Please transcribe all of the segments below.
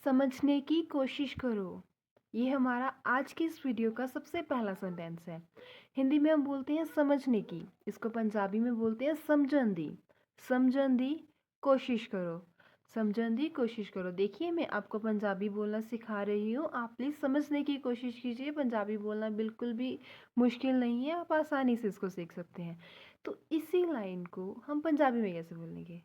समझने की कोशिश करो। ये हमारा आज की इस वीडियो का सबसे पहला सेंटेंस है। हिंदी में हम बोलते हैं समझने की, इसको पंजाबी में बोलते हैं समझन दी। समझन दी कोशिश करो। समझन दी कोशिश करो। देखिए, मैं आपको पंजाबी बोलना सिखा रही हूँ, आप प्लीज़ समझने की कोशिश कीजिए। पंजाबी बोलना बिल्कुल भी मुश्किल नहीं है, आप आसानी से इसको सीख सकते हैं। तो इसी लाइन को हम पंजाबी में कैसे बोलेंगे?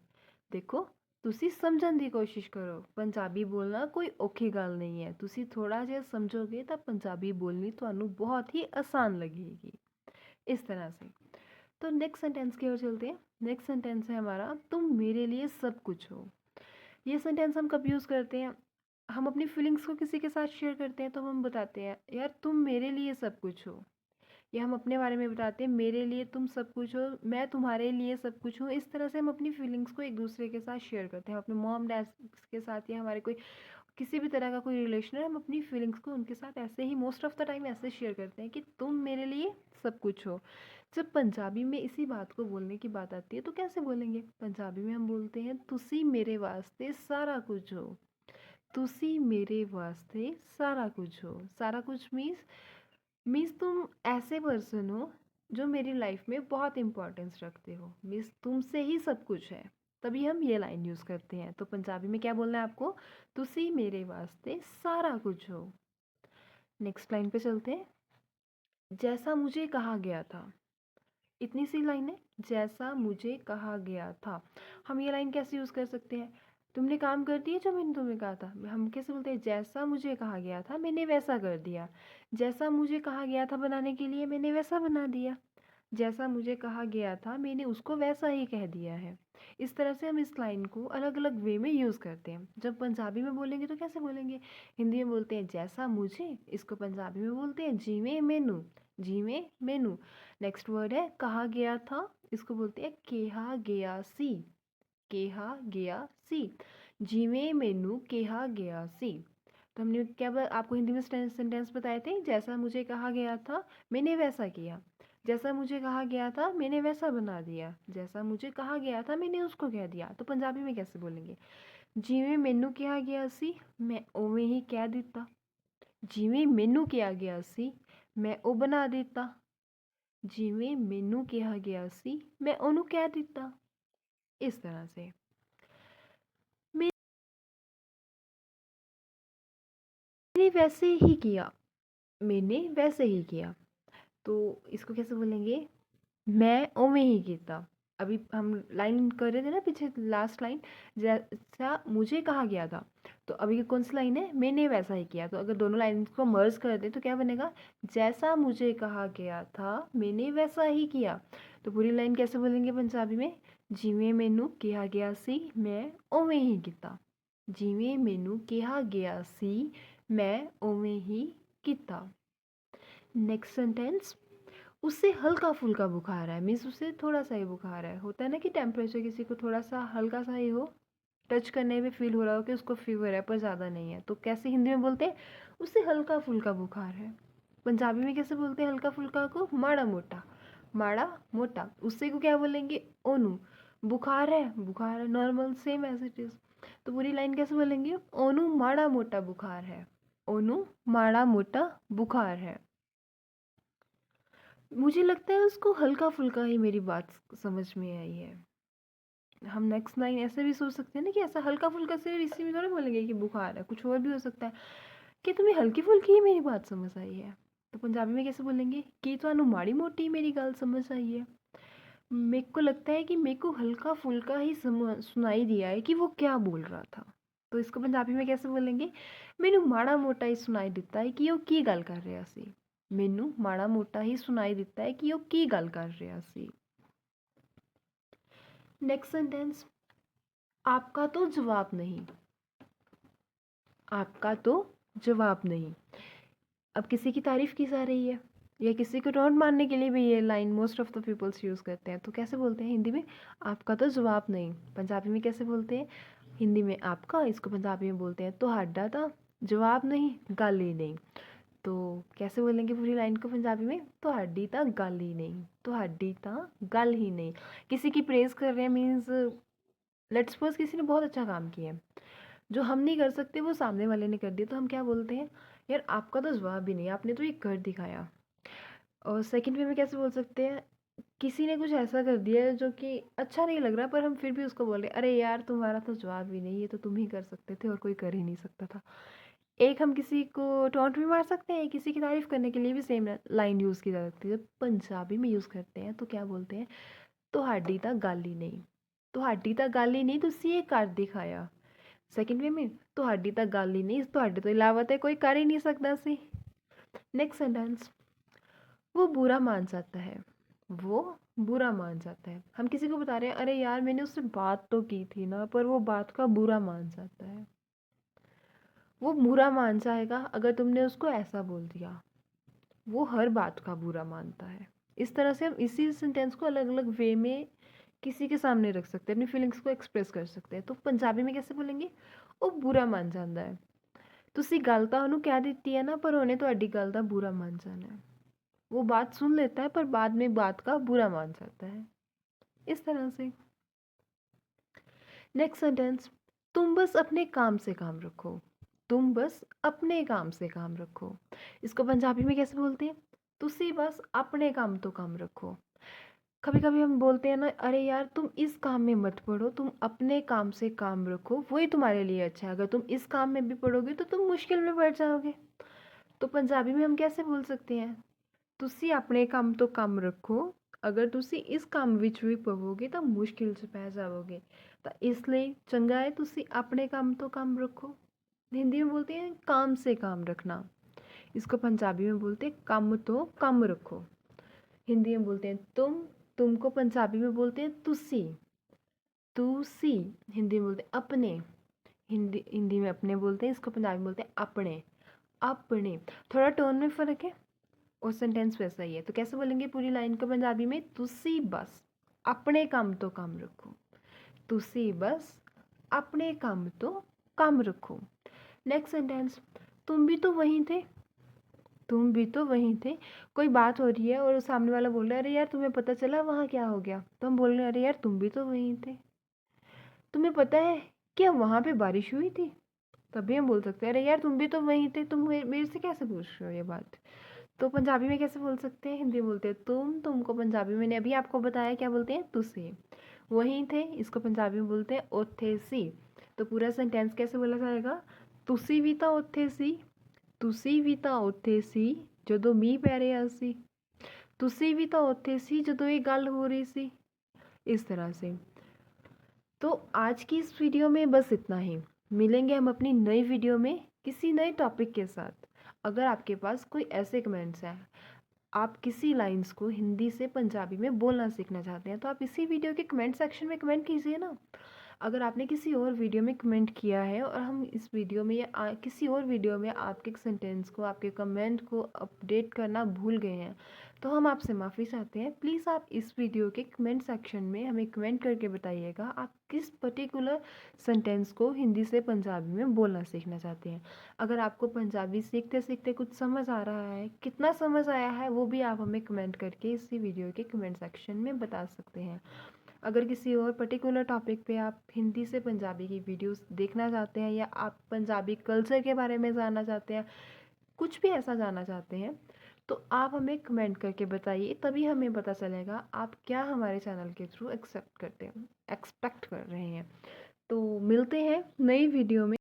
देखो, ਤੁਸੀਂ ਸਮਝਣ ਦੀ ਕੋਸ਼ਿਸ਼ ਕਰੋ। ਪੰਜਾਬੀ ਬੋਲਣਾ ਕੋਈ ਔਖੀ ਗੱਲ ਨਹੀਂ ਹੈ। ਤੁਸੀਂ ਥੋੜਾ ਜਿਹਾ ਸਮਝੋਗੇ ਤਾਂ ਪੰਜਾਬੀ बोलनी ਤੁਹਾਨੂੰ बहुत ही आसान लगेगी। इस तरह से। तो नेक्स्ट सेंटेंस की ओर चलते हैं। नेक्स्ट सेंटेंस है हमारा, तुम मेरे लिए सब कुछ हो। ये सेंटेंस हम कब यूज़ करते हैं? हम अपनी फीलिंग्स को किसी के साथ शेयर करते हैं तो हम बताते हैं, यार तुम मेरे लिए सब कुछ हो। या हम अपने बारे में बताते हैं, मेरे लिए तुम सब कुछ हो, मैं तुम्हारे लिए सब कुछ हूँ। इस तरह से हम अपनी फीलिंग्स को एक दूसरे के साथ शेयर करते हैं। हम अपने मॉम डैड के साथ या हमारे कोई किसी भी तरह का कोई रिलेशन है, हम अपनी फीलिंग्स को उनके साथ ऐसे ही मोस्ट ऑफ द टाइम ऐसे शेयर करते हैं कि तुम मेरे लिए सब कुछ हो। जब पंजाबी में इसी बात को बोलने की बात आती है तो कैसे बोलेंगे? पंजाबी में हम बोलते हैं, तुसी मेरे वास्ते सारा कुछ हो। तुसी मेरे वास्ते सारा कुछ हो। सारा कुछ मीन्स तुम ऐसे पर्सन हो जो मेरी लाइफ में बहुत इंपॉर्टेंस रखते हो। मीन्स तुमसे ही सब कुछ है, तभी हम ये लाइन यूज़ करते हैं। तो पंजाबी में क्या बोलना है आपको? तुसी मेरे वास्ते सारा कुछ हो। नेक्स्ट लाइन पे चलते हैं। जैसा मुझे कहा गया था। इतनी सी लाइन है, जैसा मुझे कहा गया था। हम ये लाइन कैसे यूज़ कर सकते हैं? तुमने काम कर दिया जो मैंने तुम्हें कहा था। हम कैसे बोलते हैं? जैसा मुझे कहा गया था मैंने वैसा कर दिया। जैसा मुझे कहा गया था बनाने के लिए मैंने वैसा बना दिया। जैसा मुझे कहा गया था मैंने उसको वैसा ही कह दिया है। इस तरह से हम इस लाइन को अलग अलग वे में यूज़ करते हैं। जब पंजाबी में बोलेंगे तो कैसे बोलेंगे? हिंदी में बोलते हैं जैसा मुझे, इसको पंजाबी में बोलते हैं जिवें मैनू। जिवें मैनू। नेक्स्ट वर्ड है कहा गया था, इसको बोलते हैं केहा गया सी। केहा गया सी। जिवें मैनू केहा गया सी। तो हमने आपको हिंदी में सेंटेंस बताए थे, जैसा मुझे कहा गया था मैंने वैसा किया। जैसा मुझे कहा गया था मैंने वैसा बना दिया। जैसा मुझे कहा गया था मैंने उसको कह दिया। तो पंजाबी में कैसे बोलेंगे? जिवें मैनू कहा गया सी मैं उवें ही कह दिता। जिवें मैनू कहा गया सी मैं ਉਹ बना दिता। जिवें मैनू कहा गया सी मैं ਉਹਨੂੰ कह दिता। इस तरह से मैंने वैसे ही किया। मैंने वैसे ही किया। तो इसको कैसे बोलेंगे? मैं उवें ही कीता। अभी हम लाइन कर रहे थे ना पीछे, लास्ट लाइन, जैसा मुझे कहा गया था। तो अभी कौन सी लाइन है? मैंने वैसा ही किया। तो अगर दोनों लाइन को मर्ज कर दें तो क्या बनेगा? जैसा मुझे कहा गया था मैंने वैसा ही किया। तो पूरी लाइन कैसे बोलेंगे पंजाबी में? जिवें मैनू कहा गया सी मैं उवें ही कीता। जिवें मैनू कहा गया सी मैं उवें ही कीता। नेक्स्ट सेंटेंस, उससे हल्का फुल्का बुखार है। मीन्स उससे थोड़ा सा ही बुखार है। होता है ना कि टेम्परेचर किसी को थोड़ा सा हल्का सा ही हो, टच करने में फील हो रहा हो कि उसको फीवर है पर ज़्यादा नहीं है। तो कैसे हिंदी में बोलते हैं? उससे हल्का फुल्का बुखार है। पंजाबी में कैसे बोलते हैं हल्का फुल्का को? माड़ा मोटा। माड़ा मोटा। उससे को क्या बोलेंगे? ओनू। बुखार है, बुखार है, normal same as it is. तो पूरी लाइन कैसे बोलेंगे? ओनू माड़ा मोटा बुखार है। ओनू माड़ा मोटा बुखार है। मुझे लगता है उसको हल्का फुल्का ही मेरी बात समझ में आई है। हम नेक्स्ट लाइन ऐसे भी सोच सकते हैं ना कि ऐसा हल्का फुल्का से इसी में थोड़ा बोलेंगे कि बुखार है, कुछ और भी हो सकता है कि तुम्हें हल्की फुल्की ही मेरी बात समझ आई है। तो पंजाबी में कैसे बोलेंगे कि ਤੁਹਾਨੂੰ माड़ी मोटी मेरी गल समझ आई है। मेरे को लगता है कि मेरे को हल्का फुल्का ही सुनाई दिया है कि वो क्या बोल रहा था। तो इसको पंजाबी में कैसे बोलेंगे? मैनू माड़ा मोटा ही सुनाई दिता है कि वो की गल कर रहा सी। मैनू माड़ा मोटा ही सुनाई दिता है कि वो की गल कर रहा सी। नेक्स्ट सेंटेंस, आपका तो जवाब नहीं। आपका तो जवाब नहीं। अब किसी की तारीफ की जा रही है या किसी को टोंट मारने के लिए भी ये line most of the peoples use करते हैं। तो कैसे बोलते हैं हिंदी में? आपका तो जवाब नहीं। पंजाबी में कैसे बोलते हैं? हिंदी में आपका, इसको पंजाबी में बोलते हैं तुहाडा ता जवाब नहीं, गल ही नहीं। तो कैसे बोलेंगे पूरी लाइन को पंजाबी में? तुहाडी ता गल ही नहीं। तुहाडी ता गल ही नहीं। किसी की प्रेज़ कर रहे हैं मीन्स लेट्स सपोज किसी ने बहुत अच्छा काम किया है, जो हम नहीं कर सकते वो सामने वाले ने कर दिया, तो हम क्या बोलते हैं, यार आपका तो जवाब ही नहीं, आपने तो ये कर दिखाया। और सेकंड वे में कैसे बोल सकते हैं, किसी ने कुछ ऐसा कर दिया है जो कि अच्छा नहीं लग रहा, पर हम फिर भी उसको बोल रहे हैं, अरे यार तुम्हारा तो जवाब ही नहीं, ये तो तुम ही कर सकते थे और कोई कर ही नहीं सकता था। एक हम किसी को टॉन्ट भी मार सकते हैं, किसी की तारीफ करने के लिए भी सेम लाइन यूज़ की जा सकती है। जब पंजाबी में यूज़ करते हैं तो क्या बोलते हैं, ਤੁਹਾਡੀ ਤਾਂ ਗੱਲ ਹੀ ਨਹੀਂ, ਤੁਹਾਡੀ ਤਾਂ ਗੱਲ ਹੀ ਨਹੀਂ, ਤੁਸੀਂ ਇਹ ਕਰ ਦਿਖਾਇਆ। सेकंड वे में, ਤੁਹਾਡੀ ਤਾਂ ਗੱਲ ਹੀ ਨਹੀਂ, ਤੁਹਾਡੇ ਤੋਂ ਇਲਾਵਾ ਤੇ कोई कर ही नहीं सकता ਸੀ। नेक्स्ट सेंटेंस, वो बुरा मान जाता है, वो बुरा मान जाता है। हम किसी को बता रहे हैं, अरे यार मैंने उससे बात तो की थी ना, पर वो बात का बुरा मान जाता है। वो बुरा मान जाएगा अगर तुमने उसको ऐसा बोल दिया, वो हर बात का बुरा मानता है। इस तरह से हम इसी सेंटेंस को अलग अलग वे में किसी के सामने रख सकते हैं, अपनी फीलिंग्स को एक्सप्रेस कर सकते हैं। तो पंजाबी में कैसे बोलेंगे, वो बुरा मान जाता है। ਤੁਸੀਂ ਗੱਲ ਤਾਂ ਉਹਨੂੰ ਕਹਿ ਦਿੱਤੀ है ना, पर ਉਹਨੇ ਤੁਹਾਡੀ ਗੱਲ ਦਾ बुरा मान जाना है। वो बात सुन लेता है पर बाद में बात का बुरा मान जाता है। इस तरह से। नेक्स्ट सेंटेंस, तुम बस अपने काम से काम रखो, तुम बस अपने काम से काम रखो। इसको पंजाबी में कैसे बोलते हैं, तुसी बस अपने काम तो काम रखो। कभी कभी हम बोलते हैं ना, अरे यार तुम इस काम में मत पढ़ो, तुम अपने काम से काम रखो, वही तुम्हारे लिए अच्छा है। अगर तुम इस काम में भी पढ़ोगे तो तुम मुश्किल में पड़ जाओगे। तो पंजाबी में हम कैसे बोल सकते हैं, ਤੁਸੀਂ ਆਪਣੇ ਕੰਮ ਤੋਂ ਕੰਮ ਰੱਖੋ, ਅਗਰ ਤੁਸੀਂ ਇਸ ਕੰਮ ਵਿੱਚ ਵੀ ਪਵੋਗੇ ਤਾਂ ਮੁਸ਼ਕਿਲ 'ਚ ਪੈ ਜਾਵੋਗੇ। ਤਾਂ ਇਸ ਲਈ ਚੰਗਾ ਹੈ ਤੁਸੀਂ ਆਪਣੇ ਕੰਮ ਤੋਂ ਕੰਮ ਰੱਖੋ। हिंदी में बोलते हैं काम से काम रखना, इसको पंजाबी में बोलते हैं कम तो कम रखो। हिंदी में बोलते हैं तुमको पंजाबी में बोलते हैं तुसी, तुसी हिंदी में बोलते हैं अपने, हिंदी में अपने बोलते हैं, इसको पंजाबी में बोलते हैं अपने, अपने। थोड़ा टोन में फ़र्क है और सेंटेंस वैसा ही है। तो कैसे बोलेंगे पूरी लाइन को पंजाबी में, तुसी बस अपने काम तो काम रखो, तुसी बस अपने काम तो काम रखो। नेक्स्ट सेंटेंस, तुम भी तो वहीं थे, तुम भी तो वहीं थे। कोई बात हो रही है और सामने वाला बोल रहा है, अरे यार तुम्हें पता चला वहाँ क्या हो गया, तो हम बोल रहे हैं, अरे यार तुम भी तो वहीं थे, तुम्हें पता है क्या वहाँ पे बारिश हुई थी। तभी हम बोल सकते हैं, अरे यार तुम भी तो वहीं थे, तुम मेरे से कैसे पूछ रहे हो ये बात। तो पंजाबी में कैसे बोल सकते हैं, हिंदी में बोलते हैं तुमको पंजाबी मैंने अभी आपको बताया क्या बोलते हैं, तुसी। वहीं थे, इसको पंजाबी में बोलते हैं ओथे सी। तो पूरा सेंटेंस कैसे बोला जाएगा, तुसी भी तो ओथे सी, तुसी भी तो ओथे सी ਜਦੋਂ ਮੀਂਹ ਪੈ ਰਿਹਾ ਸੀ, ਤੁਸੀਂ ਵੀ ਤਾਂ ਉੱਥੇ ਸੀ ਜਦੋਂ ये गल हो रही सी। इस तरह से। तो आज की इस वीडियो में बस इतना ही। मिलेंगे हम अपनी नई वीडियो में किसी नए टॉपिक के साथ। अगर आपके पास कोई ऐसे कमेंट्स हैं, आप किसी लाइंस को हिंदी से पंजाबी में बोलना सीखना चाहते हैं, तो आप इसी वीडियो के कमेंट सेक्शन में कमेंट कीजिए ना। अगर आपने किसी और वीडियो में कमेंट किया है और हम इस वीडियो में या किसी और वीडियो में आपके सेंटेंस को, आपके कमेंट को अपडेट करना भूल गए हैं, तो हम आपसे माफ़ी चाहते हैं। प्लीज़ आप इस वीडियो के कमेंट सेक्शन में हमें कमेंट करके बताइएगा आप किस पर्टिकुलर सेंटेंस को हिंदी से पंजाबी में बोलना सीखना चाहते हैं। अगर आपको पंजाबी सीखते सीखते कुछ समझ आ रहा है, कितना समझ आया है, वो भी आप हमें कमेंट करके इसी वीडियो के कमेंट सेक्शन में बता सकते हैं। अगर किसी और पर्टिकुलर टॉपिक पे आप हिंदी से पंजाबी की वीडियोस देखना चाहते हैं, या आप पंजाबी कल्चर के बारे में जानना चाहते हैं, कुछ भी ऐसा जानना चाहते हैं, तो आप हमें कमेंट करके बताइए, तभी हमें पता चलेगा आप क्या हमारे चैनल के थ्रू एक्सेप्ट करते हैं, एक्सपेक्ट कर रहे हैं। तो मिलते हैं नई वीडियो में।